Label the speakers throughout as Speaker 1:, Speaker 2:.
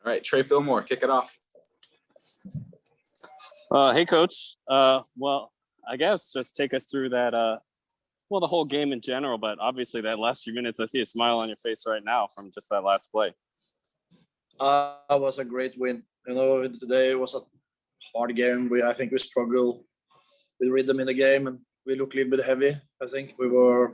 Speaker 1: All right, Trey Fillmore, kick it off.
Speaker 2: Hey, Coach. Well, I guess just take us through that, the whole game in general, but obviously that last few minutes, I see a smile on your face right now from just that last play.
Speaker 3: It was a great win. Today was a hard game. I think we struggled with rhythm in the game, and we looked a little bit heavy. I think and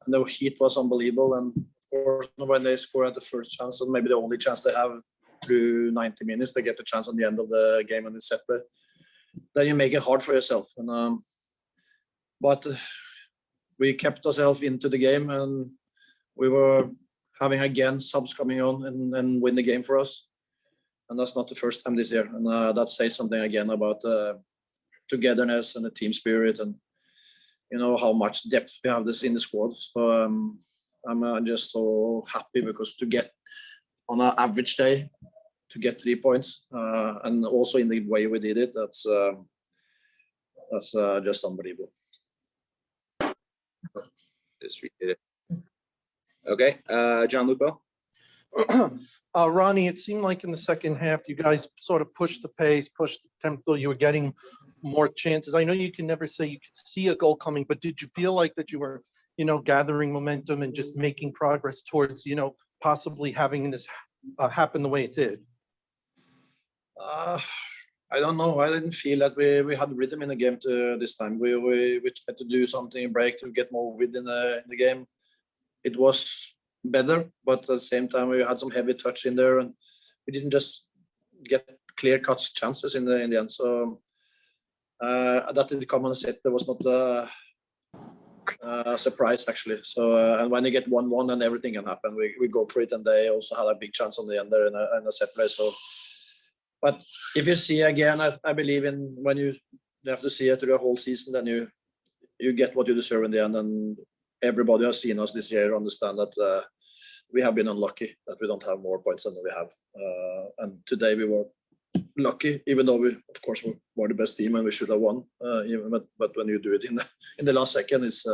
Speaker 3: the heat was unbelievable. And of course, when they score at the first chance, and maybe the only chance they have through 90 minutes, they get the chance on the end of the game and it's set play. Then you make it hard for yourself. But we kept ourselves into the game, and we were having again subs coming on and win the game for us. And that's not the first time this year. And that says something again about togetherness and the team spirit, and how much depth we have this in the squad. So I'm just so happy because to get on an average day to get 3 points, and also in the way we did it, that's just unbelievable.
Speaker 1: Okay, John Lupo.
Speaker 4: Ronny, it seemed like in the second half, you guys sort of pushed the pace, pushed the tempo. You were getting more chances. I know you can never say you could see a goal coming, but did you feel like that you were, gathering momentum and just making progress towards, possibly having this happen the way it did?
Speaker 3: I don't know. I didn't feel that we had rhythm in the game this time. We tried to do something, break to get more within the game. It was better, but at the same time we had some heavy touch in there, and we didn't just get clear cut chances in the end. So that did come on a set. There was not a surprise actually. So and when you get 1-1, and everything can happen. We go for it, and they also had a big chance on the end there in a set play. So, but if you see again, I believe in when you have to see it through the whole season, then you get what you deserve in the end. And everybody has seen us this year understand that we have been unlucky that we don't have more points than we have. And today we were lucky, even though we, of course, were the best team and we should have won. But when you do it in the last second, it's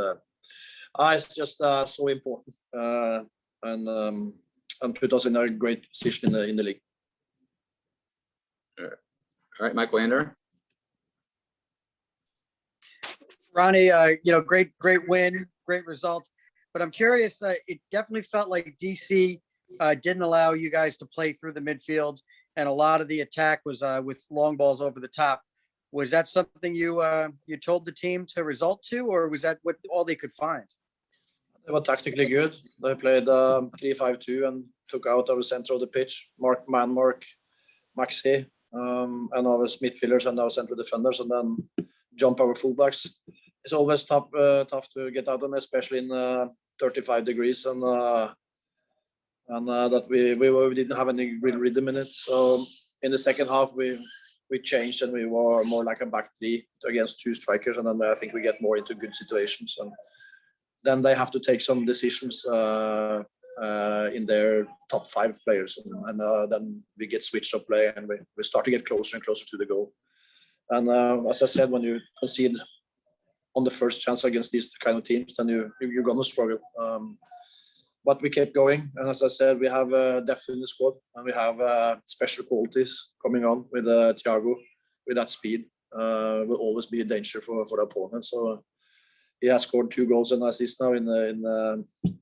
Speaker 3: just so important and put us in a great position in the league.
Speaker 1: All right, Michael Ander.
Speaker 5: Ronny, great win, great result. But I'm curious, it definitely felt like DC didn't allow you guys to play through the midfield, and a lot of the attack was with long balls over the top. Was that something you told the team to result to, or was that what all they could find?
Speaker 3: They were tactically good. They played 3-5-2 and took out our center of the pitch, Mark, Maxi, and our midfielders and our central defenders, and then jump our fullbacks. It's always tough to get out of them, especially in 35 degrees, and that we didn't have any real rhythm in it. So in the second half, we changed, and we were more like a back three against two strikers, and then I think we get more into good situations, and then they have to take some decisions in their top 5 players, and then we get switched up play, and we start to get closer and closer to the goal. And as I said, when you concede on the first chance against these kind of teams, then you're gonna struggle. But we kept going, and as I said, we have depth in the squad, and we have special qualities coming on with Thiago, with that speed. Will always be a danger for the opponent. So he has scored 2 goals and assists now in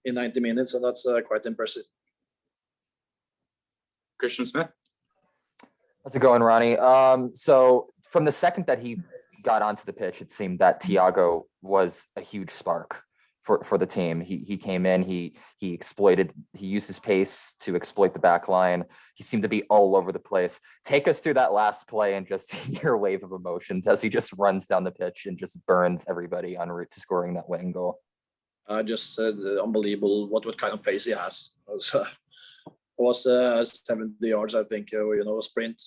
Speaker 3: 90 minutes, and that's quite impressive.
Speaker 1: Christian Smith.
Speaker 6: How's it going, Ronny? So from the second that he got onto the pitch, it seemed that Thiago was a huge spark for the team. He came in, he used his pace to exploit the back line. He seemed to be all over the place. Take us through that last play and just your wave of emotions as he just runs down the pitch and just burns everybody en route to scoring that winning goal.
Speaker 3: I just said unbelievable what kind of pace he has. It was 70 yards, I think, a sprint.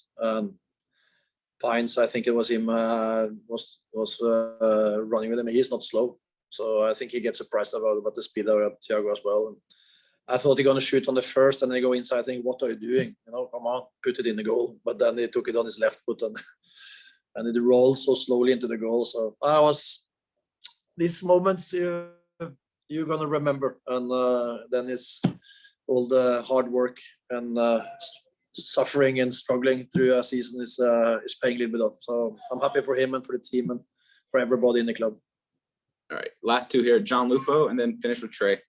Speaker 3: Pines, I think it was him, was running with him. He's not slow. So I think he gets surprised about the speed of Thiago as well. And I thought he's going to shoot on the first and then go inside. I think, what are you doing? Come on, put it in the goal. But then he took it on his left foot and it rolled so slowly into the goal. So these moments you're going to remember. And then it's all the hard work and suffering and struggling through a season is paying a little bit off. So I'm happy for him and for the team and for everybody in the club.
Speaker 1: All right, last two here, John Lupo, and then finish with Trey.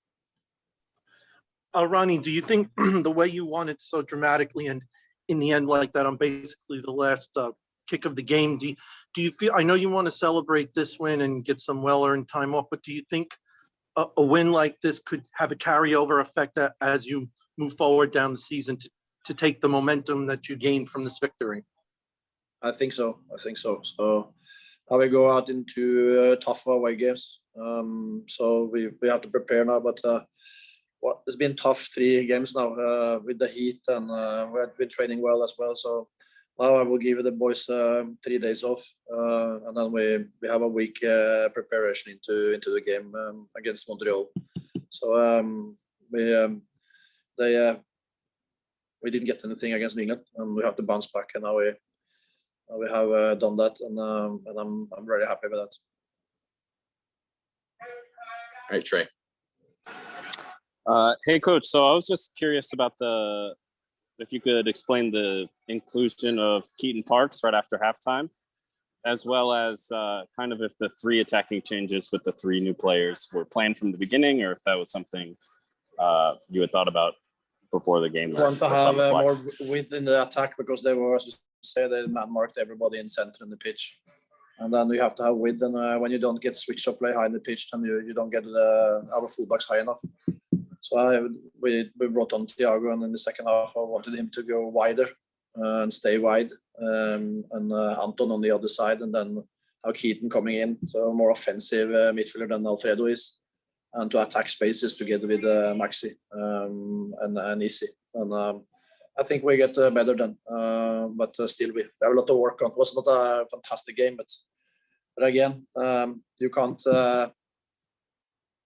Speaker 4: Ronnie, do you think the way you won it so dramatically and in the end like that on basically the last kick of the game, do you feel, I know you want to celebrate this win and get some well-earned time off, but do you think a win like this could have a carryover effect as you move forward down the season to take the momentum that you gained from this victory?
Speaker 3: I think so. So now we go out into tough away games. So we have to prepare now, but it's been tough 3 games now with the heat, and we have been training well as well. So now I will give the boys 3 days off, and then we have a week preparation into the game against Montreal. So we didn't get anything against England, and we have to bounce back. And now we have done that, and I'm very happy with that.
Speaker 1: All right, Trey.
Speaker 2: Hey, coach. So I was just curious about if you could explain the inclusion of Keaton Parks right after halftime, as well as kind of if the 3 attacking changes with the 3 new players were planned from the beginning, or if that was something you had thought about before the game.
Speaker 3: Want to have more width in the attack because they were, as you say, they man-marked everybody in center in the pitch. And then you have to have width, and when you don't get switch up play high in the pitch, then you don't get our fullbacks high enough. So we brought on Thiago, and in the second half I wanted him to go wider and stay wide, and Anton on the other side, and then have Keaton coming in, so more offensive midfielder than Alfredo is, and to attack spaces together with Maxi and Isi. And I think we get better then, but still we have a lot of work on. It was not a fantastic game, but again, you can't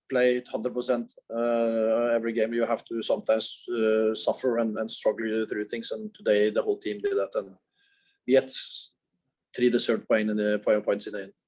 Speaker 3: play it 100% every game. You have to sometimes suffer and struggle through things, and today the whole team did that, and yet 3 deserved points in the end.